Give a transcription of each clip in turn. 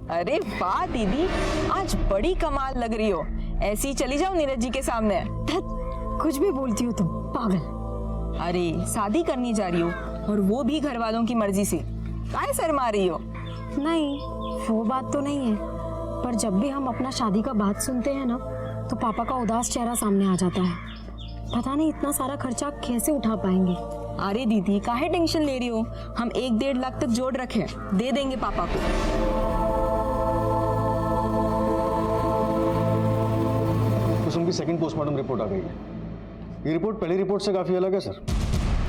अरे वाह दीदी, आज बड़ी कमाल लग रही हो। ऐसी ही चली जाओ नीरज जी के सामने। कुछ भी बोलती हो तुम, पागल। अरे शादी करनी जा रही हो और वो भी घर वालों की मर्जी से, काहे शर्मा रही हो? नहीं, वो बात तो नहीं है, पर जब भी हम अपना शादी का बात सुनते हैं ना, तो पापा का उदास चेहरा सामने आ जाता है। पता नहीं इतना सारा खर्चा कैसे उठा पाएंगे। अरे दीदी काहे टेंशन ले रही हो, हम 1-1.5 लाख तक जोड़ रखे, दे देंगे पापा को। कुसुम की सेकंड पोस्टमार्टम रिपोर्ट आ गई है। ये रिपोर्ट पहली रिपोर्ट से काफी अलग है सर।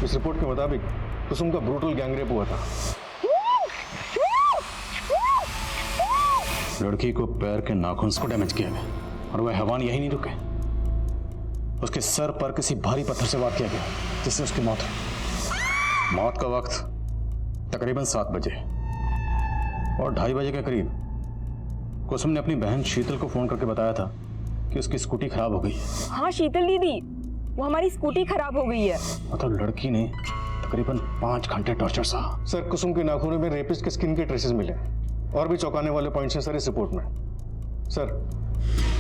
इस रिपोर्ट के मुताबिक कुसुम का ब्रूटल गैंगरेप हुआ था। लड़की को पैर के नाखून को डैमेज किया गया और वह हैवान यही नहीं रुके, उसके सर पर किसी भारी पत्थर से वार किया गया जिससे उसकी मौत हुई। मौत का वक्त तकरीबन 7 बजे और 2:30 बजे के करीब कुसुम ने अपनी बहन शीतल को फोन करके बताया था कि उसकी स्कूटी खराब हो गई है। हाँ शीतल दीदी, वो हमारी स्कूटी खराब हो गई है। मतलब लड़की ने तकरीबन 5 घंटे टॉर्चर सहा। सर कुसुम के नाखूनों में रेपिस्ट के स्किन के ट्रेसेस मिले और भी चौंकाने वाले पॉइंट्स हैं सर इस रिपोर्ट में। सर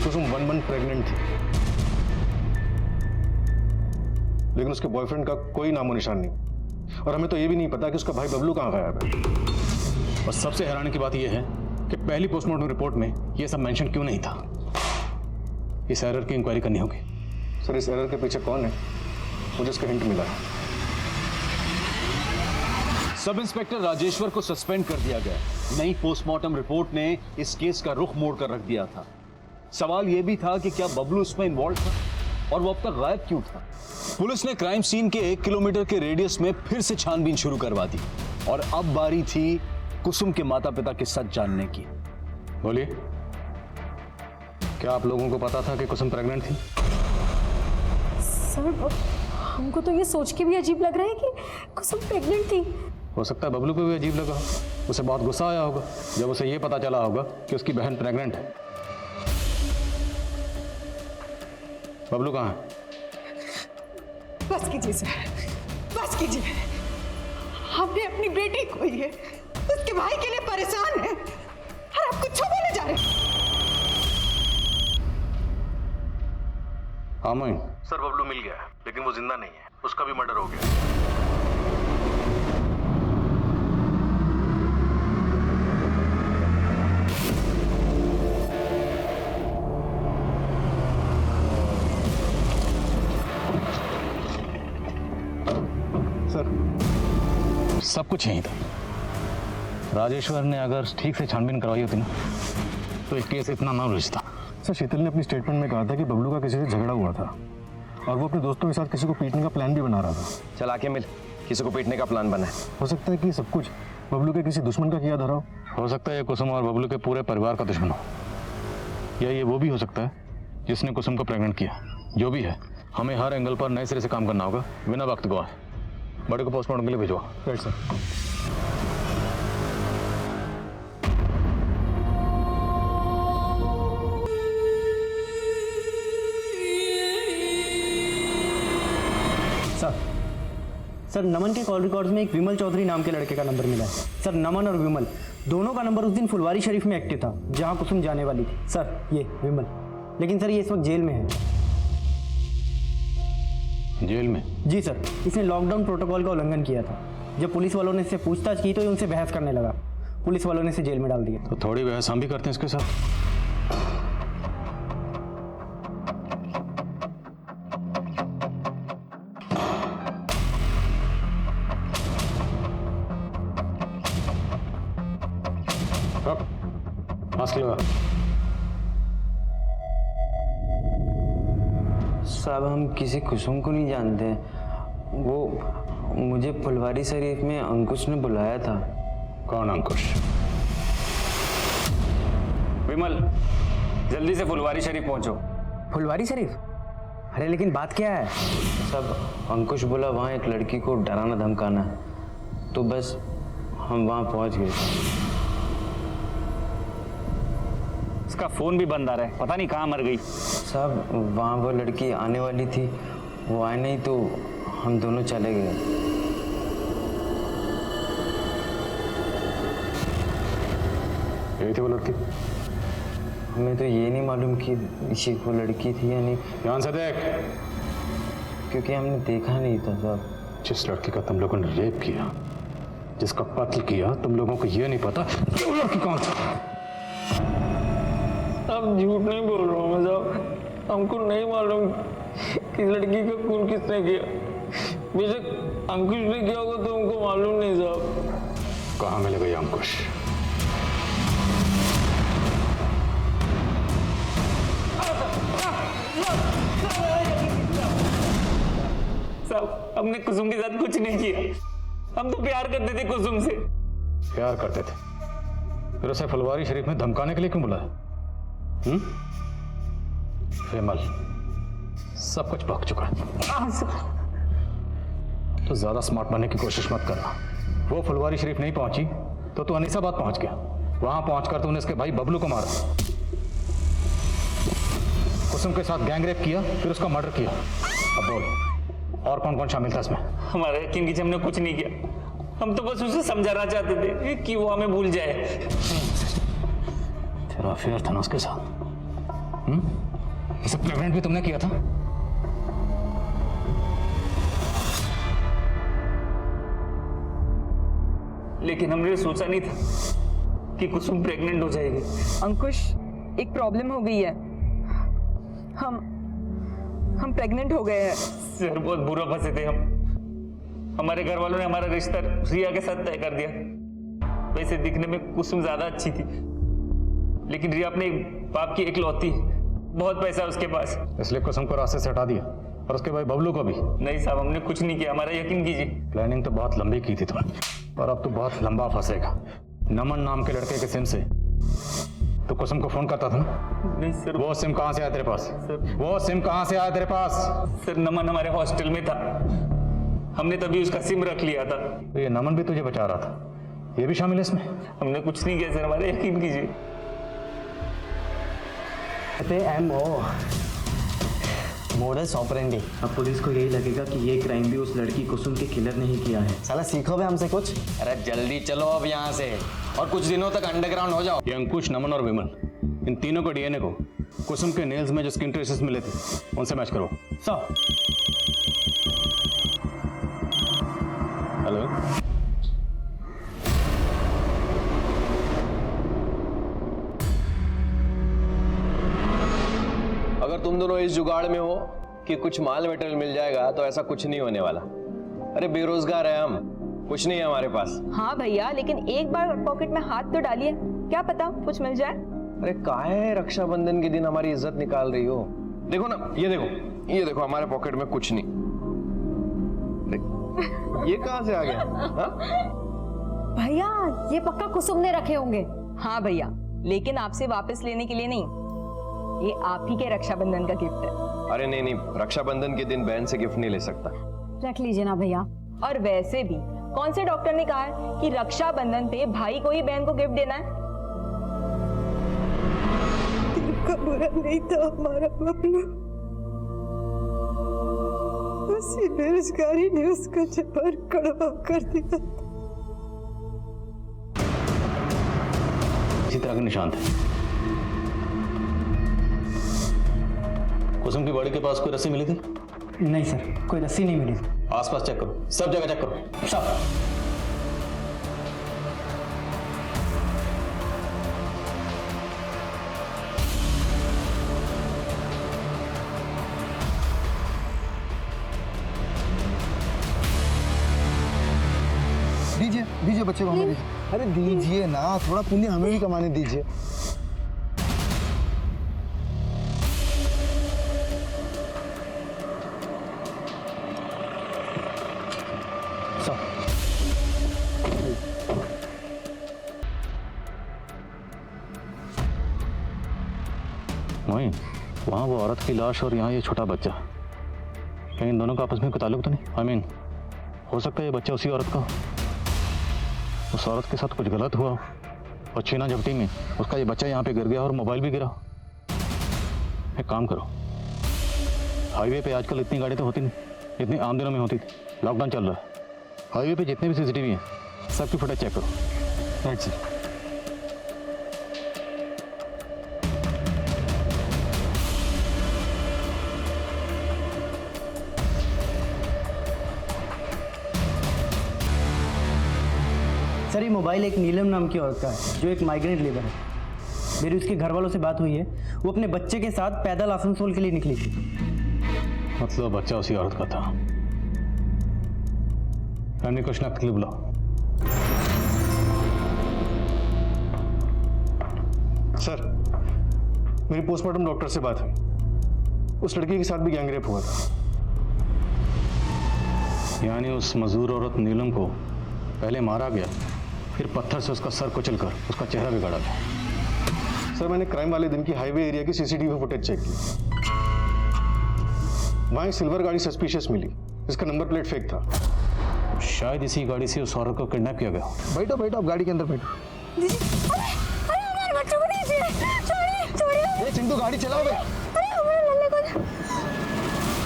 कुसुम 1 मंथ प्रेग्नेंट थी, लेकिन उसके बॉयफ्रेंड का कोई नामो निशान नहीं, और हमें तो ये भी नहीं पता कि उसका भाई बबलू कहाँ गायब है। और सबसे हैरानी की बात यह है कि पहली पोस्टमार्टम रिपोर्ट में यह सब मेंशन क्यों नहीं था। इस एरर की इंक्वायरी करनी होगी। सर इस एरर के पीछे कौन है, मुझे इसका हिंट मिला है। सब इंस्पेक्टर राजेश्वर को सस्पेंड कर दिया गया। नई पोस्टमार्टम रिपोर्ट ने इस केस का रुख मोड़ कर रख दिया था। सवाल यह भी था कि क्या बबलू इसमें इन्वॉल्व था और वो अब तक गायब क्यों था। पुलिस ने क्राइम सीन के 1 किलोमीटर के रेडियस में फिर से छानबीन शुरू करवा दी और अब बारी थी कुसुम के माता पिता के सच जानने की। बोलिए, क्या आप लोगों को पता था कि कुसुम प्रेग्नेंट थी? सर हमको तो ये सोच के भी अजीब लग रहा है कि कुसुम प्रेग्नेंट थी। हो सकता है बबलू को भी अजीब लगा, उसे बहुत गुस्सा आया होगा जब उसे यह पता चला होगा कि उसकी बहन प्रेग्नेंट है। बबलू कहाँ है? बस कीजिए सर, बस कीजिए। हमने अपनी बेटी खोई है, उसके भाई के लिए परेशान है और आप कुछ बोले जा रहे हैं। हाँ मोइन। सर बबलू मिल गया है, लेकिन वो जिंदा नहीं है, उसका भी मर्डर हो गया। सब कुछ यहीं था। राजेश्वर ने अगर ठीक से छानबीन करवाई होती ना, तो एक केस इतना ना उलझता। सर शीतल ने अपनी स्टेटमेंट में कहा था कि बबलू का किसी से झगड़ा हुआ था और वो अपने दोस्तों के साथ किसी को पीटने का प्लान भी बना रहा था। चला के मिल, किसी को पीटने का प्लान बना है। हो सकता है कि सब कुछ बबलू के किसी दुश्मन का किया धरा हो सकता है ये कुसुम और बबलू के पूरे परिवार का दुश्मन हो, या ये वो भी हो सकता है जिसने कुसुम को प्रेग्नेंट किया। जो भी है, हमें हर एंगल पर नए सिरे से काम करना होगा बिना वक्त गवाए। बड़े को पोस्टमार्टम के लिए भिजवा। Right sir. सर नमन के कॉल रिकॉर्ड्स में एक विमल चौधरी नाम के लड़के का नंबर मिला है। सर नमन और विमल दोनों का नंबर उस दिन फुलवारी शरीफ में एक्टिव था जहां कुसुम जाने वाली थी। सर ये विमल, लेकिन सर ये इस वक्त जेल में है। जेल में? जी सर, इसने लॉकडाउन प्रोटोकॉल का उल्लंघन किया था। जब पुलिस वालों ने इससे पूछताछ की तो ये उनसे बहस करने लगा। पुलिस वालों ने इसे जेल में डाल दिया। तो थोड़ी बहस हम भी करते हैं इसके साथ। मास्क लगा। साहब हम किसी कुसुम को नहीं जानते, वो मुझे फुलवारी शरीफ में अंकुश ने बुलाया था। कौन अंकुश? विमल जल्दी से फुलवारी शरीफ पहुंचो। फुलवारी शरीफ? अरे लेकिन बात क्या है? सब अंकुश बोला वहाँ एक लड़की को डराना धमकाना, तो बस हम वहाँ पहुँच गए। उसका फोन भी बंद आ रहा है, पता नहीं कहाँ मर गई। साहब वहाँ वो लड़की आने वाली थी, वो आए नहीं तो हम दोनों चले गए। यही थी वो लड़की? हमें तो ये नहीं मालूम कि ये वो लड़की थी या नहीं, ध्यान से देख। क्योंकि हमने देखा नहीं था साहब। जिस लड़की का तुम लोगों ने रेप किया, जिसका कत्ल किया, तुम लोगों को ये नहीं पता कि वो लड़की कौन थी? अब झूठ नहीं बोल रहा हूँ मैं साहब, हमको नहीं मालूम कि लड़की का खून किसने किया। बेशक अंकुश ने किया होगा तो हमको मालूम नहीं साहब। कहाँ मिलेगा ये अंकुश? साहब हमने कुसुम के साथ कुछ नहीं किया, हम तो प्यार करते थे कुसुम से। प्यार करते थे, फिर उसे फुलवारी शरीफ में धमकाने के लिए क्यों बुलाया? विमल, सब कुछ भग चुका है। तो ज्यादा स्मार्ट बनने की कोशिश मत करना। वो फुलवारी शरीफ नहीं पहुंची तो तू अनीसाबाद पहुंच गया। वहां पहुंचकर तूने इसके भाई बबलू को मारा, कुसुम के साथ गैंग रेप किया, फिर उसका मर्डर किया। अब बोल, और कौन कौन शामिल था इसमें? हमारा यकीन कीजिए, हमने कुछ नहीं किया। हम तो बस उसे समझाना चाहते थे कि वो हमें भूल जाए। तेरा अफेयर था ना उसके साथ? इसे प्रेग्नेंट भी तुमने किया था? लेकिन हमने सोचा नहीं था कि कुसुम प्रेग्नेंट हो जाएगी। अंकुश, एक प्रॉब्लम हो गई है। हम प्रेग्नेंट हो गए हैं। सर बहुत बुरा फंसे थे हम। हमारे घर वालों ने हमारा रिश्ता रिया के साथ तय कर दिया। वैसे दिखने में कुसुम ज्यादा अच्छी थी, लेकिन रिया अपने बाप की इकलौती, बहुत पैसा है उसके पास, इसलिए कुसुम को रास्ते से हटा दिया, और उसके भाई बबलू को भी। नहीं साहब, हमने कुछ नहीं किया, हमारा यकीन कीजिए। प्लानिंग तो बहुत लंबी की थी तुमने, और अब तो बहुत लंबा फंसेगा। नमन नाम के लड़के के सिम से तो कुसुम को फोन करता था ना? नहीं सर। वो सिम कहाँ से आया तेरे पास? सर, वो सिम कहाँ से आया तेरे पास? सर नमन हमारे हॉस्टल में था, हमने तभी उसका सिम रख लिया था। तो ये नमन भी तुझे बचा रहा था, ये भी शामिल है इसमें? हमने कुछ नहीं किया सर, हमारा यकीन कीजिए। Modus operandi. अब पुलिस को यही लगेगा कि ये क्राइम भी उस लड़की कुसुम के किलर ने ही किया है। साला सीखो बे हमसे कुछ। अरे जल्दी चलो अब यहाँ से, और कुछ दिनों तक अंडरग्राउंड हो जाओ। ये अंकुश, नमन और विमल, इन तीनों को डीएनए को कुसुम के नेल्स में जो स्किन ट्रेसेस मिले थे उनसे मैच करो। सर हेलो, अगर तुम दोनों इस जुगाड़ में हो कि कुछ माल मटेरियल मिल जाएगा, तो ऐसा कुछ नहीं होने वाला। अरे बेरोजगार है हम, कुछ नहीं है हमारे पास। हाँ भैया, लेकिन एक बार पॉकेट में हाथ तो डालिए, क्या पता कुछ मिल जाए। अरे काहे रक्षाबंधन के दिन हमारी इज्जत निकाल रही हो? देखो ना, ये देखो हमारे पॉकेट में कुछ नहीं। ये कहाँ से आ गया? हाँ? भैया ये पक्का कुसुम ने रखे होंगे। हाँ भैया, लेकिन आपसे वापस लेने के लिए नहीं, ये आप ही के रक्षाबंधन का गिफ्ट है। अरे नहीं, रक्षाबंधन के दिन बहन से गिफ्ट नहीं ले सकता। रख लीजिए ना भैया। और वैसे भी कौन से डॉक्टर ने कहा है कि रक्षाबंधन पे भाई को ही बहन को गिफ्ट देना है? का बुरा नहीं था हमारा बबलू, उसी बेरोजगारी ने उसका जबर कड़वा कर दिया। इसी तरह के निशान थे। कुसुम की बॉडी के पास कोई रस्सी मिली थी? नहीं सर, कोई रस्सी नहीं मिली। आसपास चेक करो, सब जगह चेक करो। सब। दीजिए बच्चे को हमें दीजिए। अरे दीजिए ना, थोड़ा पुण्य हमें भी कमाने दीजिए। मोइन, वहाँ वो औरत की लाश और यहाँ ये छोटा बच्चा, कहीं इन दोनों का आपस में कोई ताल्लुक तो नहीं? आई मीन, हो सकता है ये बच्चा उसी औरत का हो। उस औरत के साथ कुछ गलत हुआ और छीना झपटी में उसका ये बच्चा यहाँ पे गिर गया और मोबाइल भी गिरा। एक काम करो, हाईवे पे आजकल इतनी गाड़ी तो होती नहीं, इतनी आम दिनों में होती थी। लॉकडाउन चल रहा है, हाईवे पे जितने भी सीसीटीवी हैं सबकी फुटेज चेक करो। Right sir. सर ये मोबाइल एक नीलम नाम की औरत का है जो एक माइग्रेंट लेबर है। मेरी उसके घर वालों से बात हुई है, वो अपने बच्चे के साथ पैदल आसनसोल के लिए निकली थी। मतलब बच्चा उसी औरत का था। रानी कुछ ना क्लिप बुलाओ। सर, मेरी पोस्टमार्टम डॉक्टर से बात हुई, उस लड़की के साथ भी गैंगरेप हुआ था। यानी उस मजदूर औरत नीलम को पहले मारा गया, फिर पत्थर से उसका सर कुचलकर उसका चेहरा बिगाड़ा गया। सर, मैंने क्राइम वाले दिन की हाईवे एरिया की सीसीटीवी फुटेज चेक की। वहां एक सिल्वर गाड़ी सस्पिशियस मिली जिसका नंबर प्लेट फेक था। शायद इसी गाड़ी से उस औरत को किडनैप किया गया। बैठो बैठो, आप गाड़ी के अंदर बैठो। चिंटू गाड़ी चलाओ बे।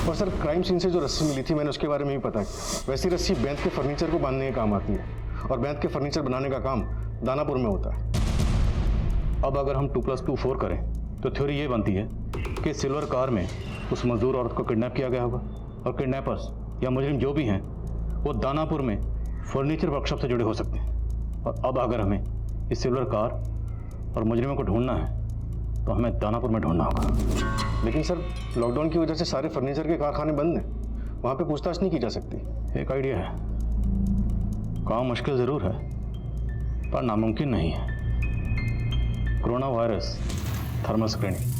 और सर, क्राइम सीन से जो रस्सी मिली थी मैंने उसके बारे में भी पता किया। वैसी रस्सी बैंत के फर्नीचर को बांधने के काम आती है और बैंत के फर्नीचर बनाने का काम दानापुर में होता है। अब अगर हम 2+2 4 करें तो थ्योरी ये बनती है कि सिल्वर कार में उस मजदूर औरत को किडनैप किया गया होगा और किडनैपर्स या मुजरिम जो भी हैं वो दानापुर में फर्नीचर वर्कशॉप से जुड़े हो सकते हैं। और अब अगर हमें इस सिल्वर कार और मुजरिमों को ढूंढना है तो हमें दानापुर में ढूंढना होगा। लेकिन सर, लॉकडाउन की वजह से सारे फर्नीचर के कारखाने बंद हैं, वहाँ पे पूछताछ नहीं की जा सकती। एक आइडिया है, काम मुश्किल ज़रूर है पर नामुमकिन नहीं है। Corona virus thermal screening.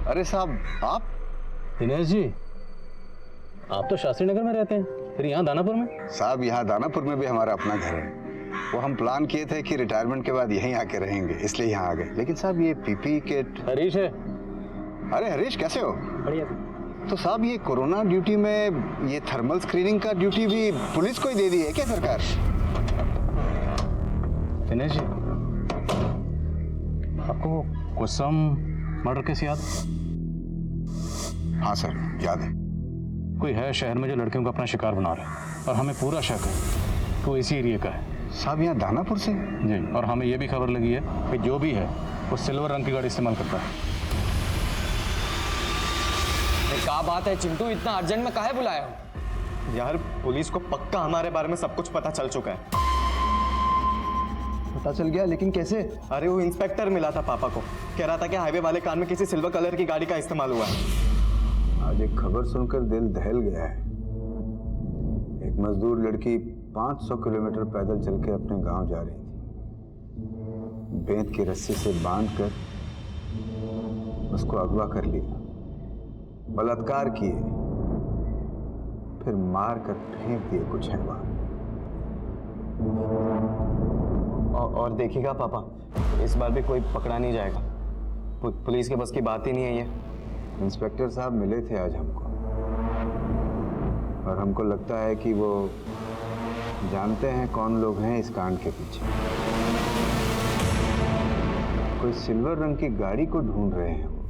अरे साहब, आप? दिनेश जी, आप तो शास्त्री नगर में रहते हैं, फिर यहाँ दानापुर में? साहब, यहाँ दानापुर में भी हमारा अपना घर है। वो हम प्लान किए थे कि रिटायरमेंट के बाद यहीं आके रहेंगे, इसलिए यहाँ आ गए। लेकिन साहब, ये पीपी किट। हरीश है। अरे हरीश, कैसे हो? बढ़िया। तो साहब, ये कोरोना ड्यूटी में ये थर्मल स्क्रीनिंग का ड्यूटी भी पुलिस को ही दे दी है क्या सरकार? दिनेश जी, आपको कुसुम मर्डर केस याद? हाँ सर, याद है। कोई है शहर में जो लड़कियों को अपना शिकार बना रहा है और हमें पूरा शक है तो इसी एरिया का है। साहब, यहाँ दानापुर से? जी, और हमें यह भी खबर लगी है कि जो भी है वो सिल्वर रंग की गाड़ी इस्तेमाल करता है। क्या बात है चिंटू, इतना अर्जेंट में काहे बुलाया हो? यार, पुलिस को पक्का हमारे बारे में सब कुछ पता चल चुका है। पता चल गया, लेकिन कैसे? अरे वो इंस्पेक्टर मिला था पापा को, कह रहा था कि हाईवे वाले कार में किसी सिल्वर कलर की गाड़ी का इस्तेमाल हुआ है। आज एक खबर सुनकर दिल दहल गया है। एक मजदूर लड़की 500 किलोमीटर पैदल चल के अपने गांव जा रही थी। बेंत की रस्सी से बांधकर उसको अगवा कर लिया, बलात्कार किए, फिर मार कर फेंक दिए कुछ हैवान। और देखिएगा पापा, इस बार भी कोई पकड़ा नहीं जाएगा। पुलिस के बस की बात ही नहीं है ये। इंस्पेक्टर साहब मिले थे आज हमको, और हमको लगता है कि वो जानते हैं कौन लोग हैं इस कांड के पीछे। कोई सिल्वर रंग की गाड़ी को ढूंढ रहे हैं वो।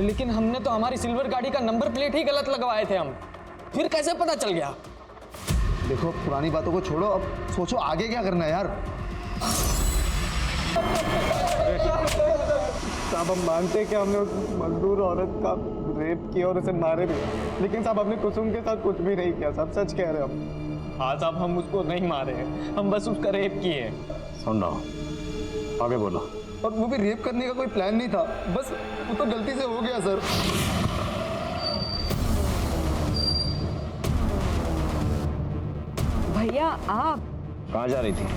लेकिन हमने तो हमारी सिल्वर गाड़ी का नंबर प्लेट ही गलत लगवाए थे हम, फिर कैसे पता चल गया? देखो, पुरानी बातों को छोड़ो, अब सोचो आगे क्या करना है यार। साहब, हम मानते हैं कि हमने उस मजदूर औरत का रेप किया और उसे मारे भी, लेकिन साहब हमने कुसुम के साथ कुछ भी नहीं किया। साहब सच कह रहे हैं हम। हाँ साहब, हम उसको नहीं मारे हैं, हम बस उसका रेप किए। सुन रहा हूँ, आगे बोलो। और वो भी रेप करने का कोई प्लान नहीं था, बस वो तो गलती से हो गया सर। भैया, आप कहाँ जा रही थी?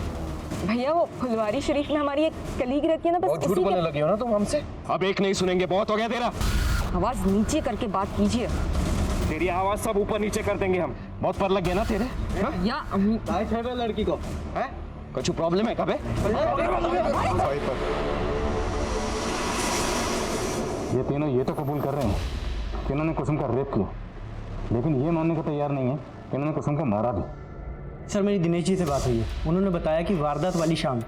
भैया वो फुलवारी शरीफ में हमारी एक कलीग रहती है ना, बस बहुत झूठ उसी बोलने के- लगी हो ना तुम हमसे। अब एक नहीं सुनेंगे, बहुत हो गया तेरा। आवाज नीचे करके बात कीजिए। तेरी आवाज सब ऊपर नीचे कर देंगे हम। बहुत पर लग गया ना तेरे। या लड़की को है कुछ प्रॉब्लम है? कब है? ये तीनों ये तो कबूल कर रहे हैं कि इन्होंने कुसुम का रेप किया, लेकिन ये मानने को तैयार नहीं है कि इन्होंने कुसुम को मारा भी। सर, मेरी दिनेश जी से बात हुई है। उन्होंने बताया कि वारदात वाली शाम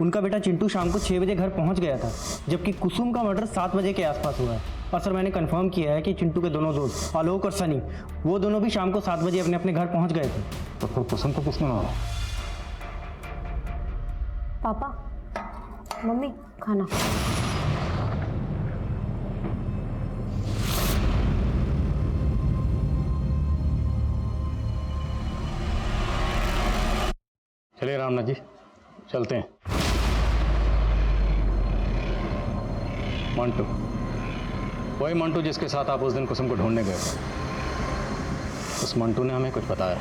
उनका बेटा चिंटू शाम को 6 बजे घर पहुंच गया था, जबकि कुसुम का मर्डर 7 बजे के आसपास हुआ है। और सर मैंने कंफर्म किया है कि चिंटू के दोनों दोस्त आलोक और सनी, वो दोनों भी शाम को 7 बजे अपने अपने घर पहुंच गए थे। तो फिर कुसुम को किसने मारा? पापा, मम्मी, खाना। चलिए रामनाथ जी, चलते हैं। मंटू, वही मंटू जिसके साथ आप उस दिन कुसुम को ढूंढने गए, उस मंटू ने हमें कुछ बताया।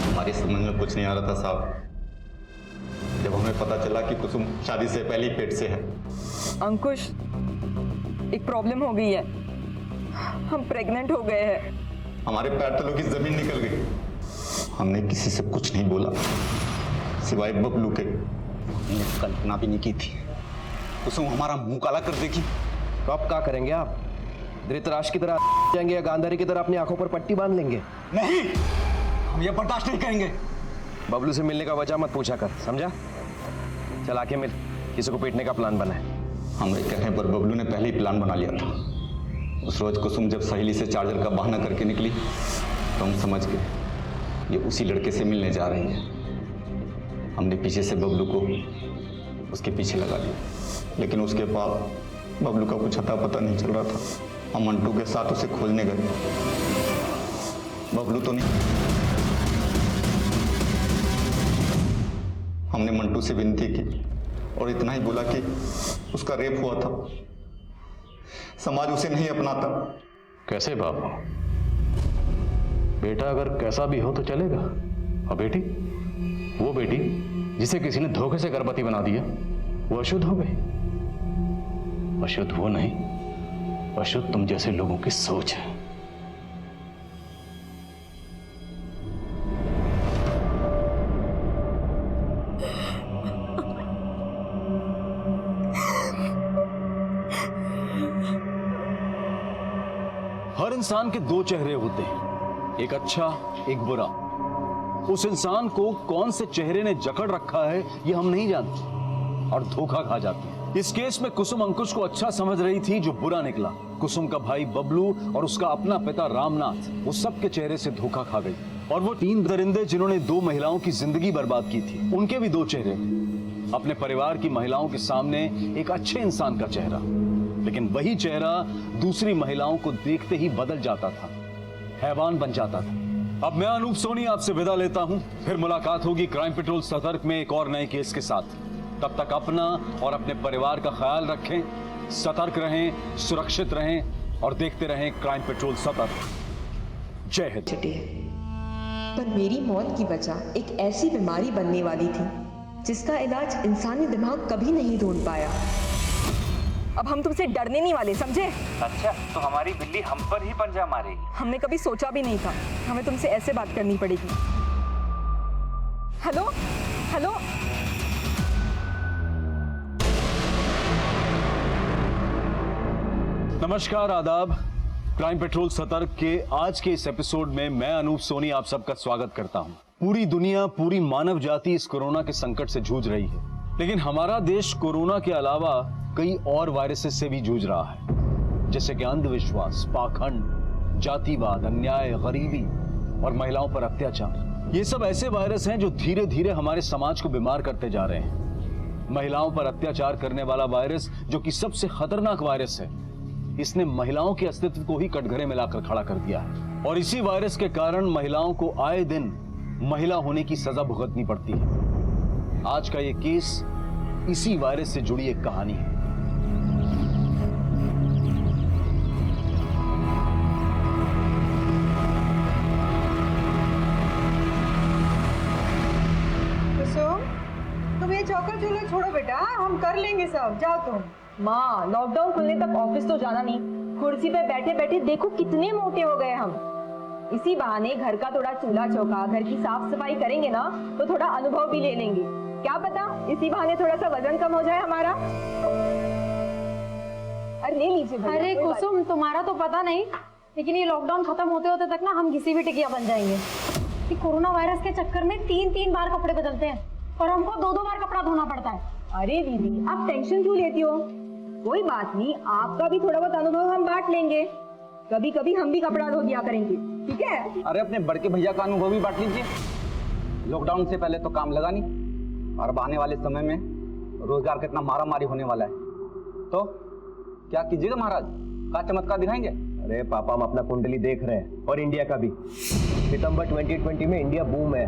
हमारी समझ में कुछ नहीं आ रहा था साहब, जब हमें पता चला कि कुसुम शादी से पहले ही पेट से है। अंकुश, एक प्रॉब्लम हो गई है, हम प्रेग्नेंट हो गए हैं। हमारे पैर तलों की जमीन निकल गई। हमने किसी से कुछ नहीं बोला सिवाय बबलू के। हमने कल्पना भी नहीं की थी कुसुम हमारा मुंह काला कर देगी। तो अब क्या करेंगे आप? धृतराष्ट्र की तरह जाएंगे या गांधारी की तरह अपनी आंखों पर पट्टी बांध लेंगे? नहीं, हम ये बर्दाश्त नहीं करेंगे। बबलू से मिलने का वजह मत पूछा कर, समझा? चल आके मिल, किसी को पीटने का प्लान बना है। हमारे कहने पर बबलू ने पहले ही प्लान बना लिया था। उस रोज कुसुम जब सहेली से चार्जर का बहाना करके निकली तो हम समझ गए ये उसी लड़के से मिलने जा रही है। हमने पीछे से बबलू को उसके पीछे लगा लिया, लेकिन उसके बाद बबलू का कुछ अता पता नहीं चल रहा था। हम मंटू के साथ उसे खोजने गए, बबलू तो नहीं। हमने मंटू से विनती की और इतना ही बोला कि उसका रेप हुआ था, समाज उसे नहीं अपनाता। कैसे बाबू? बेटा अगर कैसा भी हो तो चलेगा, और बेटी, वो बेटी जिसे किसी ने धोखे से गर्भवती बना दिया, वो अशुद्ध हो गई। अशुद्ध वो नहीं, अशुद्ध तुम जैसे लोगों की सोच है। हर इंसान के दो चेहरे होते हैं, एक अच्छा एक बुरा। उस इंसान को कौन से चेहरे ने जकड़ रखा है ये हम नहीं जानते और धोखा खा जाते हैं। इस केस में कुसुम अंकुश को अच्छा समझ रही थी, जो बुरा निकला। कुसुम का भाई बबलू और उसका अपना पिता रामनाथ, वो सबके चेहरे से धोखा खा गई। और वो 3 दरिंदे जिन्होंने 2 महिलाओं की जिंदगी बर्बाद की थी, उनके भी 2 चेहरे थे। अपने परिवार की महिलाओं के सामने एक अच्छे इंसान का चेहरा, लेकिन वही चेहरा दूसरी महिलाओं को देखते ही बदल जाता था, हैवान बन जाता था। अब मैं अनूप सोनी आपसे विदा लेता हूं, फिर मुलाकात होगी क्राइम पेट्रोल सतर्क में एक और नए केस के साथ। तब तक अपना और अपने परिवार का ख्याल रखें, सतर्क रहें, सुरक्षित रहें और देखते रहें क्राइम पेट्रोल सतर्क। जय हिंद। पर मेरी मौत की वजह एक ऐसी बीमारी बनने वाली थी जिसका इलाज इंसानी दिमाग कभी नहीं ढूंढ पाया। अब हम तुमसे डरने नहीं वाले, समझे? अच्छा, तो हमारी बिल्ली हम पर ही पंजा मारेगी? हमने कभी सोचा भी नहीं था हमें तुमसे ऐसे बात करनी पड़ेगी। हेलो हेलो, नमस्कार, आदाब। क्राइम पेट्रोल सतर्क के आज के इस एपिसोड में मैं अनूप सोनी आप सबका स्वागत करता हूं। पूरी दुनिया, पूरी मानव जाति इस कोरोना के संकट से जूझ रही है, लेकिन हमारा देश कोरोना के अलावा कई और वायरसेस से भी जूझ रहा है, जैसे कि अंधविश्वास, पाखंड, जातिवाद, अन्याय, गरीबी और महिलाओं पर अत्याचार। ये सब ऐसे वायरस हैं जो धीरे धीरे हमारे समाज को बीमार करते जा रहे हैं। महिलाओं पर अत्याचार करने वाला वायरस, जो कि सबसे खतरनाक वायरस है, इसने महिलाओं के अस्तित्व को ही कटघरे में लाकर खड़ा कर दिया है। और इसी वायरस के कारण महिलाओं को आए दिन महिला होने की सजा भुगतनी पड़ती है। आज का ये केस इसी वायरस से जुड़ी एक कहानी है। तुम ये चौका चूल्हा छोड़ो बेटा, हम कर लेंगे सब, जाओ तुम। माँ, लॉकडाउन खुलने तक ऑफिस तो जाना नहीं, कुर्सी पे बैठे बैठे देखो कितने मोटे हो गए हम। इसी बहाने घर का थोड़ा चूल्हा चौका, घर की साफ सफाई करेंगे ना तो थोड़ा अनुभव भी ले लेंगे। क्या पता इसी बहाने थोड़ा सा वजन कम हो जाए हमारा। अरे ले लीजिए। अरे कुसुम, तुम्हारा तो पता नहीं, लेकिन ये लॉकडाउन खत्म होते होते तक ना हम घिसी भी टिकिया बन जाएंगे। कि कोरोना वायरस के चक्कर में 3-3 बार कपड़े बदलते हैं और हमको 2-2 बार कपड़ा धोना पड़ता है। अरे दीदी, आप टेंशन क्यों लेती हो? कोई बात नहीं, आपका भी थोड़ा बहुत अनुभव हम बांट लेंगे। कभी कभी हम भी कपड़ा धो दिया करेंगे, ठीक है? अरे अपने बड़के भैया का अनुभव भी बांट लीजिए। लॉकडाउन से पहले तो काम लगा नहीं और अब आने वाले समय में रोजगार कितना मारा मारी होने वाला है, तो क्या कीजिएगा महाराज? क्या चमत्कार दिखाएंगे? अरे पापा, हम अपना कुंडली देख रहे हैं और इंडिया का भी। सितंबर 2020 में इंडिया बूम है,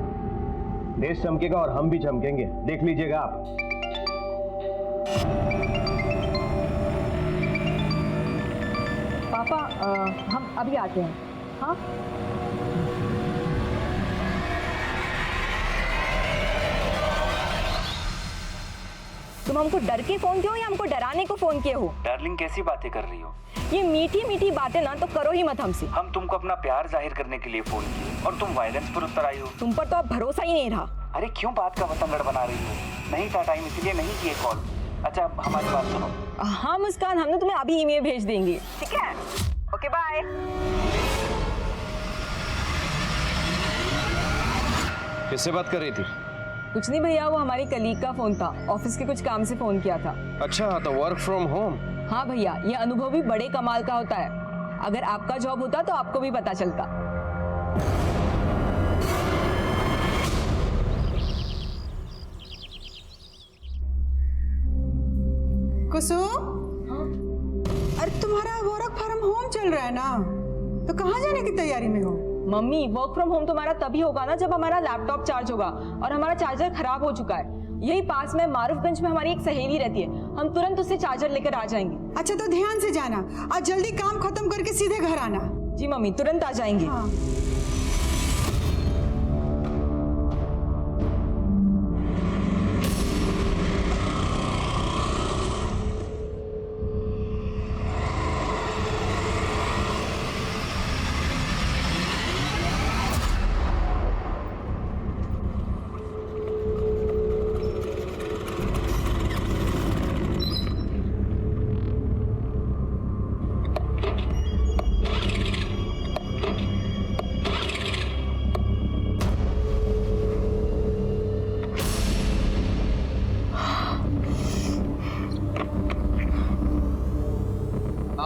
देश चमकेगा और हम भी चमकेंगे, देख लीजिएगा आप। पापा हम अभी आते हैं। हाँ, तुम हमको डर के फोन किए हो या हमको डराने को फोन किए हो? डार्लिंग कैसी बातें कर रही हो? ये मीठी मीठी बातें ना तो करो ही मत हमसे। हम तुमको अपना प्यार जाहिर करने के लिए फोन किए और तुम वायलेंस पर उतर आई हो। तुम पर तो अब भरोसा ही नहीं रहा। अरे क्यों बात का बतंगड़ बना रही हो? नहीं था टाइम, इसलिए नहीं किए कॉल। अच्छा हमारी बात सुनो। हाँ मुस्कान, हम ना तुम्हें अभी ईमेल भेज देंगे, ठीक है? Okay bye. किससे बात कर रही थी? कुछ नहीं भैया, वो हमारी कलीग का फोन था, ऑफिस के कुछ काम से फोन किया था। अच्छा, तो वर्क फ्रॉम होम? हाँ भैया, ये अनुभव भी बड़े कमाल का होता है। अगर आपका जॉब होता तो आपको भी पता चलता। कुसुम, अरे तुम्हारा वर्क फ्रॉम होम चल रहा है ना, तो कहाँ जाने की तैयारी में हो? मम्मी, वर्क फ्रॉम होम तुम्हारा तभी होगा ना जब हमारा लैपटॉप चार्ज होगा, और हमारा चार्जर खराब हो चुका है। यही पास में मारूफगंज में हमारी एक सहेली रहती है, हम तुरंत उससे चार्जर लेकर आ जाएंगे। अच्छा तो ध्यान से जाना, आज जल्दी काम खत्म करके सीधे घर आना। जी मम्मी, तुरंत आ जाएंगे। हाँ।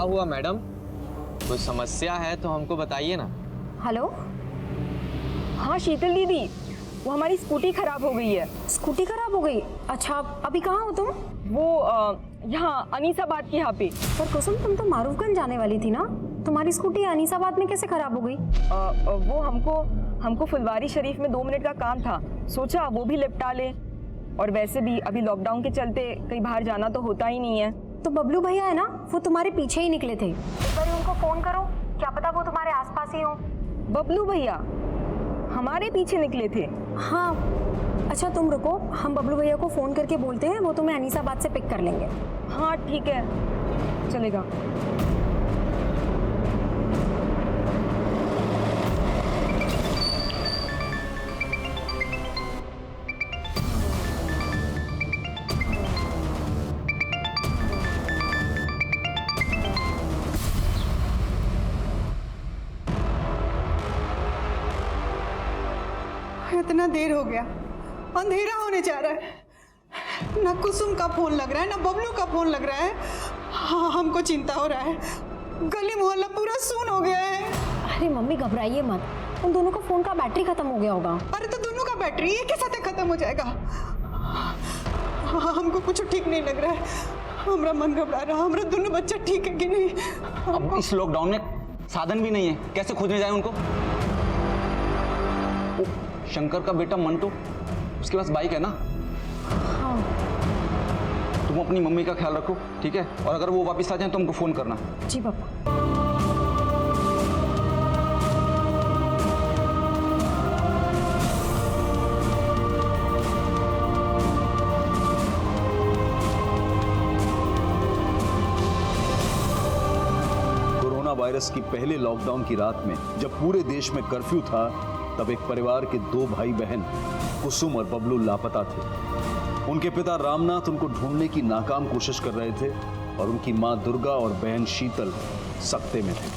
क्या हुआ मैडम? कोई समस्या है तो हमको बताइए ना। हेलो, हाँ शीतल दीदी, वो हमारी स्कूटी खराब हो गई है। स्कूटी खराब हो गई? अच्छा, अभी कहाँ हो तुम? वो यहाँ अनीसाबाद के यहाँ पे। पर कुसुम, तुम तो मारूफगंज जाने वाली थी ना, तुम्हारी स्कूटी अनीसाबाद में कैसे खराब हो गई? वो हमको फुलवारी शरीफ में 2 मिनट का काम था, सोचा वो भी निपटा ले। और वैसे भी अभी लॉकडाउन के चलते कहीं बाहर जाना तो होता ही नहीं है। तो बबलू भैया है ना, वो तुम्हारे पीछे ही निकले थे। एक बार उनको फोन करो, क्या पता वो तुम्हारे आसपास ही हो। बबलू भैया हमारे पीछे निकले थे? हाँ। अच्छा तुम रुको, हम बबलू भैया को फोन करके बोलते हैं, वो तुम्हें अनीसाबाद से पिक कर लेंगे। हाँ ठीक है, चलेगा। इतना देर हो गया, अंधेरा होने जा रहा है। ना कुसुम का फोन लग रहा है, ना बबलू का फोन लग रहा है। हाँ, हमको चिंता हो रहा है, गली मोहल्ला पूरा सुन हो गया है। अरे मम्मी घबराइए मत, उन दोनों का फोन का बैटरी खत्म हो गया होगा। अरे तो दोनों का बैटरी एक के साथ खत्म हो जाएगा। हाँ, हमको कुछ ठीक नहीं लग रहा है, हमारा मन घबरा रहा। हमारा दोनों बच्चा ठीक है कि नहीं? अब इस लॉकडाउन में साधन भी नहीं है, कैसे खोजने जाए उनको? शंकर का बेटा मंटू, उसके पास बाइक है ना? हाँ। तुम अपनी मम्मी का ख्याल रखो, ठीक है? और अगर वो वापस आ जाए तो हमको फोन करना। जी पापा। कोरोना वायरस की पहले लॉकडाउन की रात में जब पूरे देश में कर्फ्यू था, तब एक परिवार के 2 भाई बहन कुसुम और बबलू लापता थे। उनके पिता रामनाथ उनको ढूंढने की नाकाम कोशिश कर रहे थे और उनकी मां दुर्गा और बहन शीतल सकते में थे।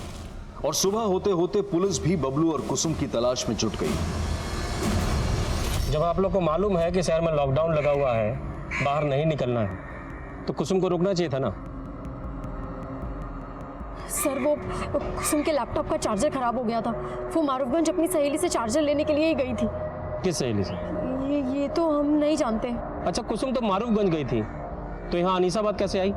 और सुबह होते होते पुलिस भी बबलू और कुसुम की तलाश में जुट गई। जब आप लोग को मालूम है कि शहर में लॉकडाउन लगा हुआ है, बाहर नहीं निकलना है, तो कुसुम को रुकना चाहिए था ना। सर वो कुसुम के लैपटॉप का चार्जर खराब हो गया था। वो मारूफगंज अपनी सहेली से चार्जर लेने के लिए ही गई थी। किस सहेली से? ये तो हम नहीं जानते। अच्छा, कुसुम तो मारूफगंज गई थी, तो यहाँ अनीसाबाद कैसे आई?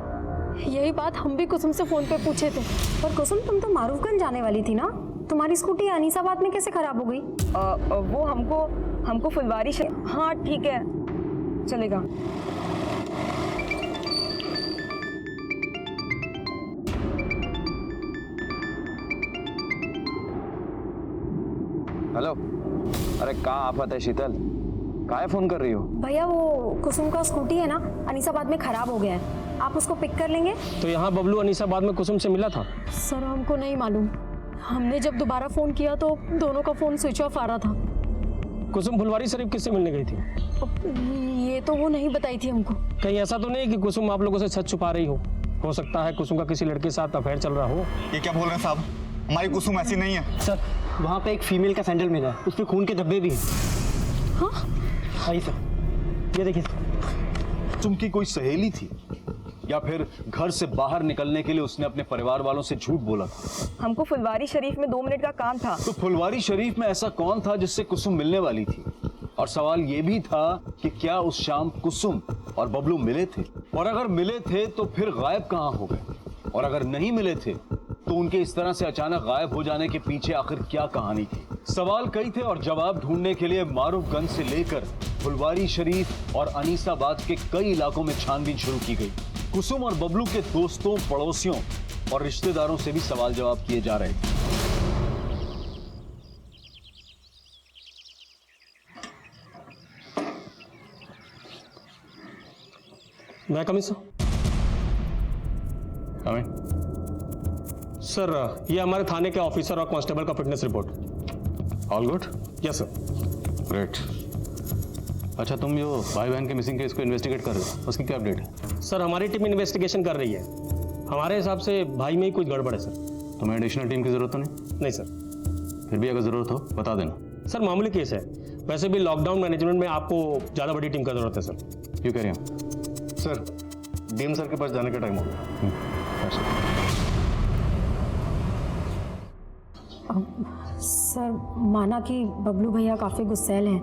यही बात हम भी कुसुम से फोन पे पूछे थे। पर कुसुम, तुम तो मारूफगंज जाने वाली थी ना, तुम्हारी स्कूटी अनीसाबाद में कैसे खराब हो गई? वो हमको फुलवारी हाँ ठीक है, चलेगा। हेलो, अरे कहाँ आफत है शीतल, काहे फोन कर रही हो? भैया वो कुसुम का स्कूटी है ना, अनीसाबाद में खराब हो गया है, आप उसको पिक कर लेंगे? तो यहाँ बबलू अनीसाबाद में कुसुम से मिला था? सर हमको नहीं मालूम, हमने जब दोबारा फोन किया तो दोनों का फोन स्विच ऑफ आ रहा था। कुसुम फुलवारी शरीफ किससे मिलने गई थी? ये तो वो नहीं बताई थी हमको। कहीं ऐसा तो नहीं कि कुसुम आप लोगों से सच छुपा रही हो सकता है कुसुम का किसी लड़के के साथ अफेयर चल रहा हो। ये क्या बोल रहे हैं साहब, हमारी कुसुम ऐसी नहीं है। सर वहाँ पे एक फीमेल का सैंडल मिला है, उस पर खून के धब्बे भी हैं। हाँ? आइए सर, ये देखिए। तुमकी कोई सहेली थी या फिर घर से बाहर निकलने के लिए उसने अपने परिवार वालों से झूठ बोला था? हमको फुलवारी शरीफ में 2 मिनट का काम था। तो फुलवारी शरीफ में ऐसा कौन था जिससे कुसुम मिलने वाली थी? और सवाल ये भी था कि क्या उस शाम कुसुम और बबलू मिले थे? और अगर मिले थे तो फिर गायब कहाँ हो गए? और अगर नहीं मिले थे तो उनके इस तरह से अचानक गायब हो जाने के पीछे आखिर क्या कहानी थी? सवाल कई थे और जवाब ढूंढने के लिए मारूफगंज से लेकर फुलवारी शरीफ और अनीसाबाद के कई इलाकों में छानबीन शुरू की गई। कुसुम और बबलू के दोस्तों, पड़ोसियों और रिश्तेदारों से भी सवाल जवाब किए जा रहे थे। मैं कमिंग सर। सर ये हमारे थाने के ऑफिसर और कांस्टेबल का fitness report. All good? Yes sir. Great. अच्छा, तुम जो भाई बहन के मिसिंग केस को इन्वेस्टिगेट कर रहे हो, उसकी क्या अपडेट है? सर हमारी टीम इन्वेस्टिगेशन कर रही है। हमारे हिसाब से भाई में ही कुछ गड़बड़ है सर। तुम्हें एडिशनल टीम की जरूरत तो नहीं? नहीं सर। फिर भी अगर जरूरत हो बता देना। सर मामूली केस है, वैसे भी लॉकडाउन मैनेजमेंट में आपको ज़्यादा बड़ी टीम का जरूरत है सर। क्यों कह रहे हैं? सर डीएम सर के पास जाने का टाइम हो गया। सर माना कि बबलू भैया काफ़ी गुस्सैल हैं,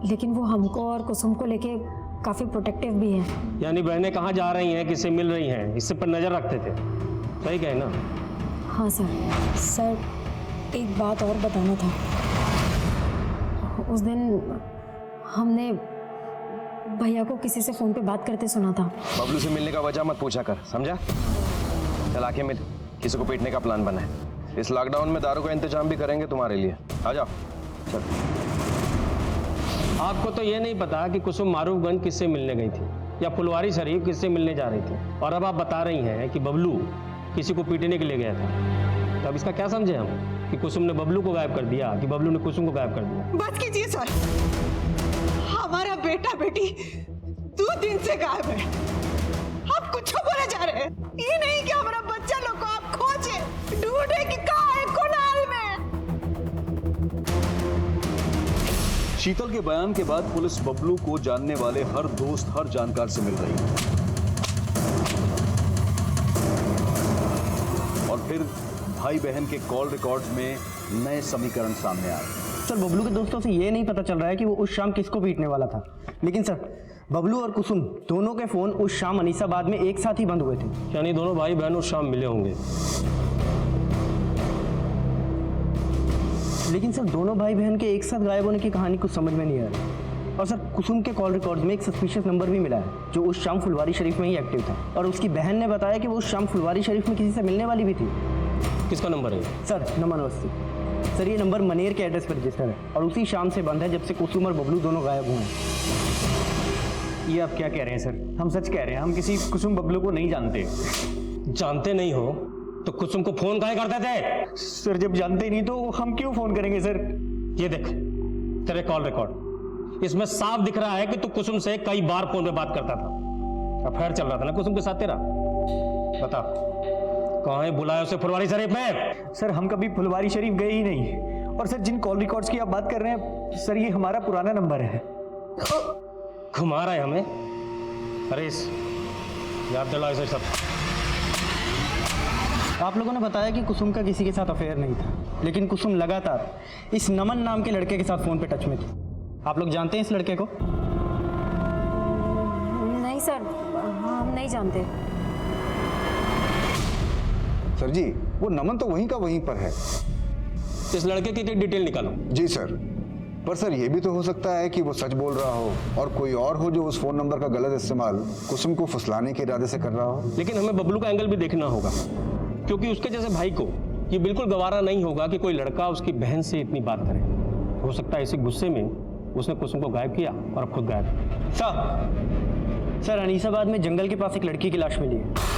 लेकिन वो हमको और कुसुम को लेके काफ़ी प्रोटेक्टिव भी हैं। यानी बहनें कहाँ जा रही हैं, किससे मिल रही हैं, इससे पर नज़र रखते थे। सही कहे ना? हाँ सर। सर एक बात और बताना था। उस दिन हमने भैया को किसी से फ़ोन पे बात करते सुना था। बबलू से मिलने का वजह मत पूछा कर, समझा? चल आके मिल, किसी को पीटने का प्लान बना है। इस लॉकडाउन में दारू का इंतजाम भी करेंगे तुम्हारे लिए। आ जाओ। चल। आपको तो ये नहीं पता कि कुसुम मारूफगंज किससे मिलने गई थी या फुलवारी शरीफ किससे मिलने जा रही थी, और अब आप बता रही हैं कि बबलू किसी को पीटने के लिए गया था। तो अब इसका क्या समझे हम कि कुसुम ने बबलू को गायब कर दिया कि बबलू ने कुसुम को गायब कर दिया? बस कीजिए सर, हमारा बेटा बेटी 2 दिन से गायब है। आप कुछ बोले जा रहे हैं। ये नहीं कि हमारा बच्चा लोग को आप खोजे ढूंढे कि कहाँ है, कौन हाल में। शीतल के बयान के बाद पुलिस बबलू को जानने वाले हर दोस्त, हर जानकार से मिल रही है। और फिर भाई बहन के कॉल रिकॉर्ड्स में नए समीकरण सामने आए। सर बबलू के दोस्तों से ये नहीं पता चल रहा है कि वो उस शाम किसको पीटने वाला था, लेकिन सर बबलू और कुसुम दोनों के फोन उस शाम अनीसाबाद में एक साथ ही बंद हुए थे। यानी दोनों भाई बहन उस शाम मिले होंगे। लेकिन सर दोनों भाई बहन के एक साथ गायब होने की कहानी कुछ समझ में नहीं आ रही। और सर कुसुम के कॉल रिकॉर्ड में एक सस्पिशियस नंबर भी मिला है जो उस शाम फुलवारी शरीफ में ही एक्टिव था, और उसकी बहन ने बताया कि वो उस शाम फुलवारी शरीफ में किसी से मिलने वाली भी थी। किसका नंबर है? Sir number 80। सर ये नंबर मनेर के एड्रेस पर रजिस्टर है और उसी शाम से बंद है जब से कुसुम और बबलू दोनों गायब हुए हैं। ये आप क्या कह रहे हैं सर? हम सच कह रहे हैं, हम किसी कुसुम बबलू को नहीं जानते। जानते नहीं हो तो कुसुम को फोन काहे करते थे? सर जब जानते ही नहीं तो हम क्यों फोन करेंगे सर? ये देख तेरे कॉल रिकॉर्ड, इसमें साफ दिख रहा है कि तू कुसुम से कई बार फोन पे बात करता था। अफेयर चल रहा था ना कुसुम के साथ तेरा? बता कहाँ है? बुलाया उसे फुलवारी शरीफ में। सर हम कभी फुलवारी शरीफ गए ही नहीं, और सर जिन कॉल रिकॉर्ड्स की आप बात कर रहे हैं सर ये हमारा पुराना नंबर है। घुमा रहा है हमें। हरीश याद दिलाओ इसे सब। आप लोगों ने बताया कि कुसुम का किसी के साथ अफेयर नहीं था, लेकिन कुसुम लगातार इस नमन नाम के लड़के के साथ फोन पे टच में थी। आप लोग जानते हैं इस लड़के को? नहीं सर, हम नहीं जानते। सर जी वो नमन तो वहीं का वहीं पर है। इस लड़के की डिटेल निकालो। जी सर, पर सर ये भी तो हो सकता है कि वो सच बोल रहा हो और कोई और हो जो उस फोन नंबर का गलत इस्तेमाल कुसुम को फुसलाने के इरादे से कर रहा हो। लेकिन हमें बबलू का एंगल भी देखना होगा, क्योंकि उसके जैसे भाई को ये बिल्कुल गवारा नहीं होगा कि कोई लड़का उसकी बहन से इतनी बात करे। हो सकता है इसी गुस्से में उसने कुसुम को गायब किया और अब खुद गायब। सर अनीसाबाद में जंगल के पास एक लड़की की लाश मिली है।